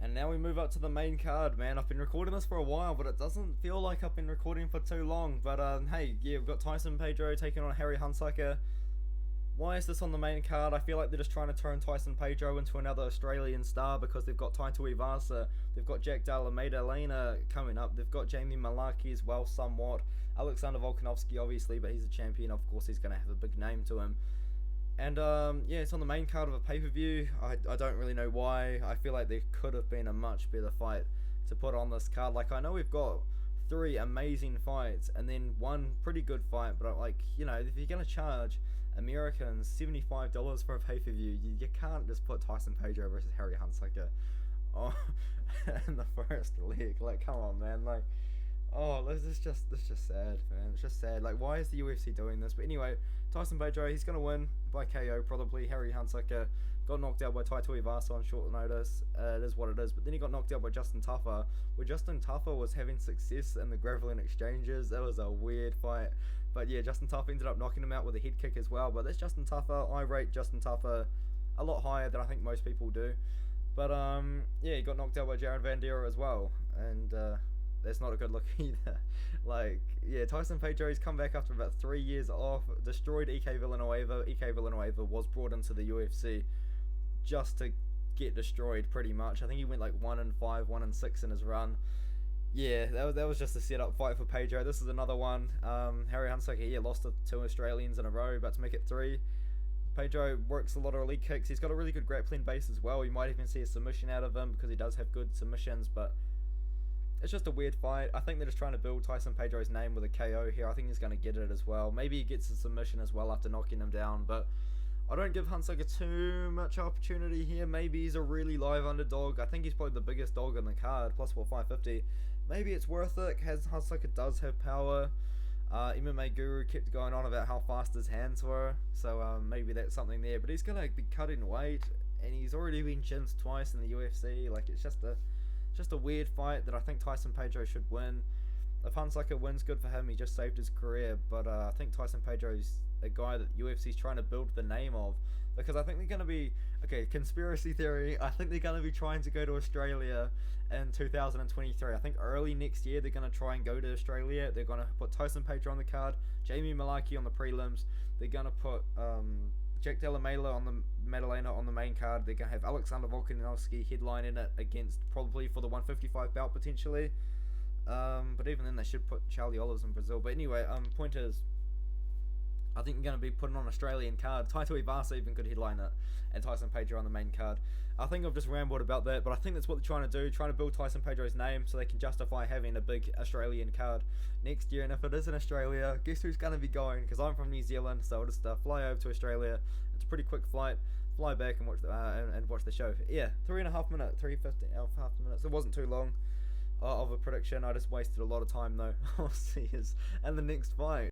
And now we move up to the main card, man. I've been recording this for a while, but it doesn't feel like I've been recording for too long. But hey, yeah, we've got Tyson Pedro taking on Harry Hunsucker. Why is this on the main card? I feel like they're just trying to turn Tyson Pedro into another Australian star because they've got Taito Ivasa, they've got Jack Della Maddalena coming up, they've got Jamie Malaki as well somewhat, Alexander Volkanovski obviously, but he's a champion, of course he's going to have a big name to him. And yeah, it's on the main card of a pay-per-view. I don't really know why. I feel like there could have been a much better fight to put on this card. Like, I know we've got 3 amazing fights and then 1 pretty good fight, but like, you know, if you're going to charge Americans $75 for a pay-per-view, you can't just put Tyson Pedro versus Harry Hunsucker in the first leg. Like, come on, man. Like, oh, this is just sad, man. It's just sad. Like, why is the UFC doing this? But anyway, Tyson Pedro, he's gonna win by KO probably. Harry Hunsucker got knocked out by Taito Ivasa on short notice. It is what it is. But then he got knocked out by Justin Tuffer, where Justin Tuffer was having success in the grappling exchanges. That was a weird fight. But yeah, Justin Tuffer ended up knocking him out with a head kick as well. But that's Justin Tuffer. I rate Justin Tuffer a lot higher than I think most people do. But yeah, he got knocked out by Jared Vandeera as well. And that's not a good look either. Like, yeah, Tyson Pedro's come back after about 3 years off, destroyed EK Villanueva. EK Villanueva was brought into the UFC just to get destroyed pretty much. I think he went like 1-5, 1-6 in his run. Yeah, that was just a setup fight for Pedro. This is another one. Harry Hunsucker, yeah, lost to 2 Australians in a row, about to make it 3. Pedro works a lot of elite kicks. He's got a really good grappling base as well. You might even see a submission out of him because he does have good submissions, but it's just a weird fight. I think they're just trying to build Tyson Pedro's name with a KO here. I think he's going to get it as well. Maybe he gets a submission as well after knocking him down, but I don't give Hunsucker too much opportunity here. Maybe he's a really live underdog. I think he's probably the biggest dog on the card, plus 550. Maybe it's worth it, because Hunsucker does have power. MMA Guru kept going on about how fast his hands were, so maybe that's something there. But he's going to be cutting weight, and he's already been chinned twice in the UFC. Like, it's just a weird fight that I think Tyson Pedro should win. If Hunsucker wins, good for him. He just saved his career. But I think Tyson Pedro's a guy that UFC's trying to build the name of, because I think they're going to be, okay, conspiracy theory, I think they're going to be trying to go to Australia in 2023. I think early next year they're going to try and go to Australia. They're going to put Tyson Pedro on the card, Jamie Malaki on the prelims. They're going to put Jack Della Maddalena on the main card. They're going to have Alexander Volkanovski headlining it against, probably for the 155 belt potentially. But even then they should put Charlie Olives in Brazil. But anyway, point is, I think they're going to be putting on an Australian card. Taito Ivasa even could headline it, and Tyson Pedro on the main card. I think I've just rambled about that, but I think that's what they're trying to do, trying to build Tyson Pedro's name so they can justify having a big Australian card next year. And if it is in Australia, guess who's going to be going? Because I'm from New Zealand, so I'll just fly over to Australia. It's a pretty quick flight. Fly back and watch the show. Yeah, 3.5 minutes, 3.50, half minutes. It wasn't too long of a prediction. I just wasted a lot of time though. I'll see you in the next fight.